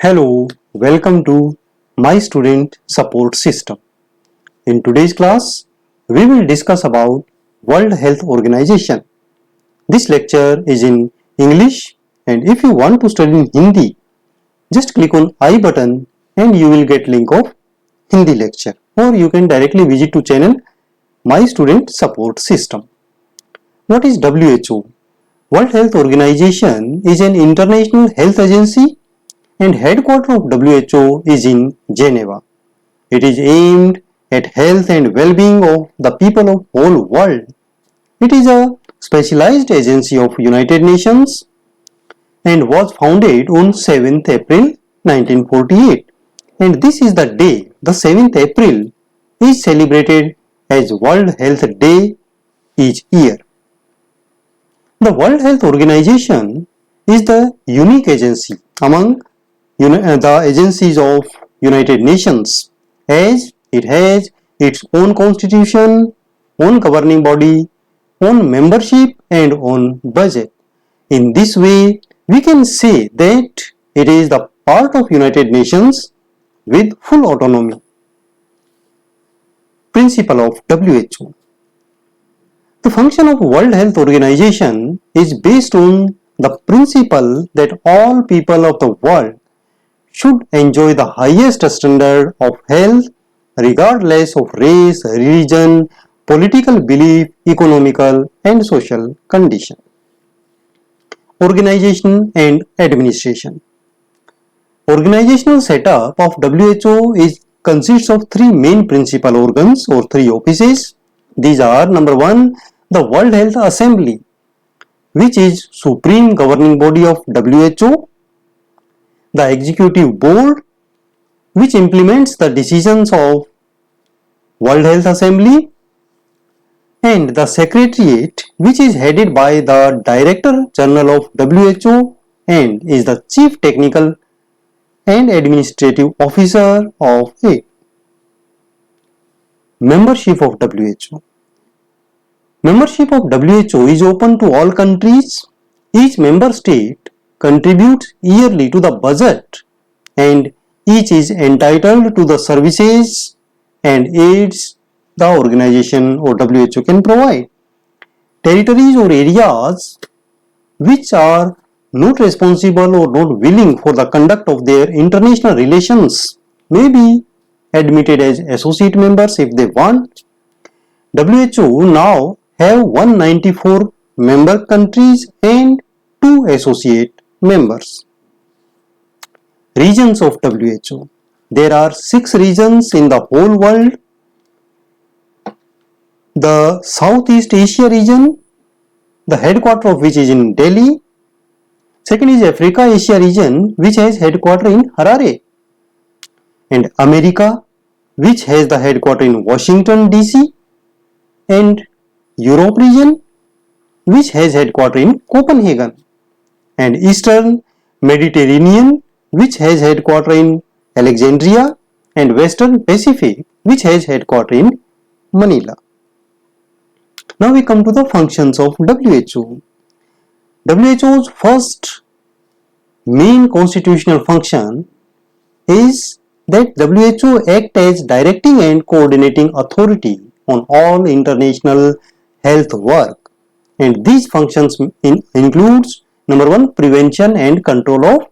Hello, welcome to my student support system. In today's class, we will discuss about World Health Organization. This lecture is in English, and if you want to study in Hindi, just click on I button and you will get link of Hindi lecture, or you can directly visit to channel My Student Support System. What is WHO? World Health Organization is an international health agency and headquarters of WHO is in Geneva. It is aimed at health and well-being of the people of whole world. It is a specialized agency of United Nations and was founded on 7th April 1948. And this is the day, the 7th April, is celebrated as World Health Day each year. The World Health Organization is the unique agency among the agencies of United Nations, as it has its own constitution, own governing body, own membership and own budget. In this way, we can say that it is the part of United Nations with full autonomy. Principle of WHO. The function of World Health Organization is based on the principle that all people of the world should enjoy the highest standard of health regardless of race, religion, political belief, economical and social condition. Organization and administration. Organizational setup of WHO consists of three main principal organs or three offices. These are: number one, the World Health Assembly, which is supreme governing body of WHO. The Executive Board, which implements the decisions of World Health Assembly, and the Secretariat, which is headed by the Director General of WHO and is the Chief Technical and Administrative Officer of it. Membership of WHO. Membership of WHO is open to all countries. Each member state contributes yearly to the budget and each is entitled to the services and aids the organization or WHO can provide. Territories or areas which are not responsible or not willing for the conduct of their international relations may be admitted as associate members if they want. WHO now have 194 member countries and 2 associate members. Regions of WHO. There are 6 regions in the whole world. The Southeast Asia region, the headquarters of which is in Delhi. Second is Africa Asia region, which has headquarters in Harare. And America, which has the headquarters in Washington DC. And Europe region, which has headquarters in Copenhagen. And Eastern Mediterranean, which has headquarters in Alexandria, and Western Pacific, which has headquarters in Manila. Now we come to the functions of WHO. WHO's first main constitutional function is that WHO acts as directing and coordinating authority on all international health work, and these functions includes: number one, prevention and control of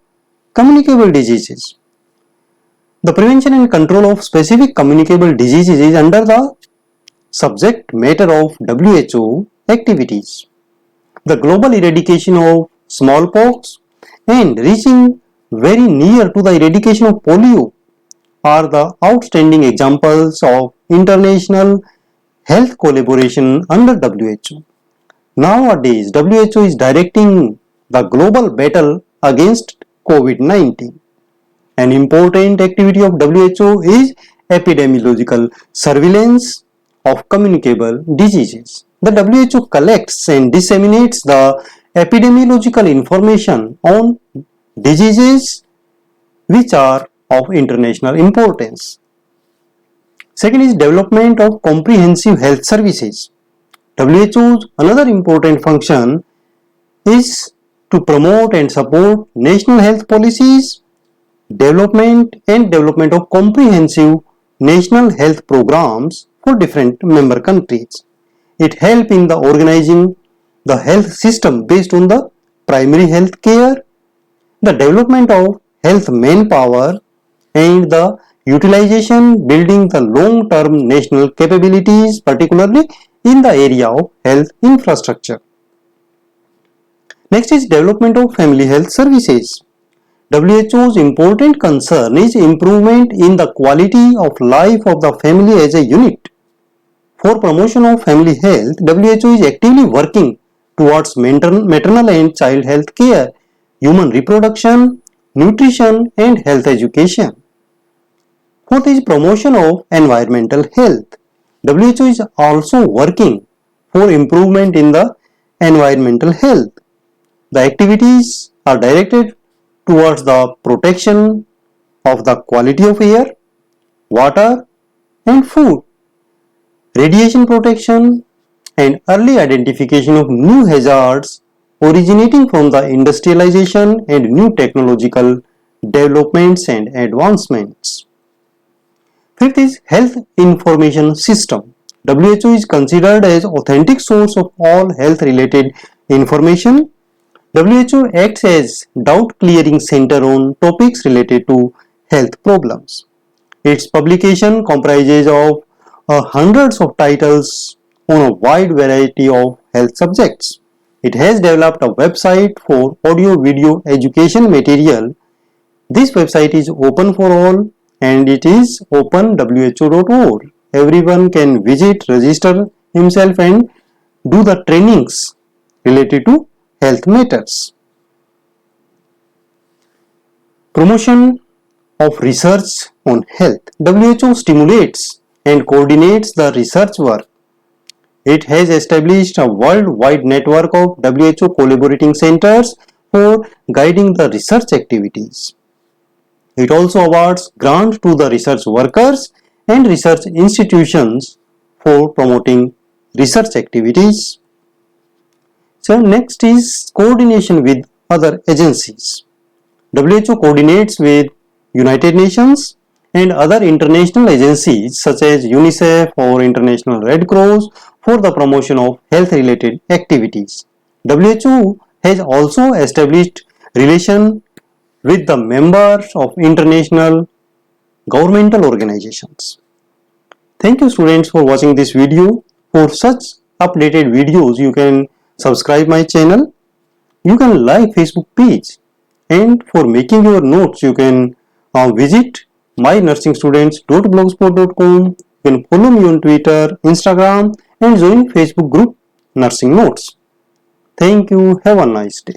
communicable diseases. The prevention and control of specific communicable diseases is under the subject matter of WHO activities. The global eradication of smallpox and reaching very near to the eradication of polio are the outstanding examples of international health collaboration under WHO. Nowadays, WHO is directing the global battle against COVID-19. An important activity of WHO is epidemiological surveillance of communicable diseases. The WHO collects and disseminates the epidemiological information on diseases which are of international importance. Second is development of comprehensive health services. WHO's another important function is to promote and support national health policies development of comprehensive national health programs for different member countries. It helps in the organizing the health system based on the primary health care, the development of health manpower, and the utilization building the long-term national capabilities, particularly in the area of health infrastructure. Next is development of family health services. WHO's important concern is improvement in the quality of life of the family as a unit. For promotion of family health, WHO is actively working towards maternal and child health care, human reproduction, nutrition, and health education. Fourth is promotion of environmental health. WHO is also working for improvement in the environmental health. The activities are directed towards the protection of the quality of air, water, and food, radiation protection, and early identification of new hazards originating from the industrialization and new technological developments and advancements. Fifth is health information system. WHO is considered as authentic source of all health related information. WHO acts as doubt clearing center on topics related to health problems. Its publication comprises of hundreds of titles on a wide variety of health subjects. It has developed a website for audio-video education material. This website is open for all and it is openwho.org. Everyone can visit, register himself and do the trainings related to health matters. Promotion of research on health. WHO stimulates and coordinates the research work. It has established a worldwide network of WHO collaborating centers for guiding the research activities. It also awards grants to the research workers and research institutions for promoting research activities. So next is coordination with other agencies. WHO coordinates with United Nations and other international agencies such as UNICEF or International Red Cross for the promotion of health related activities. WHO has also established relations with the members of international governmental organizations. Thank you students for watching this video. For such updated videos you can subscribe my channel. You can like Facebook page, and for making your notes you can visit mynursingstudents.blogspot.com. You can follow me on Twitter, Instagram and join Facebook group Nursing Notes. Thank you. Have a nice day.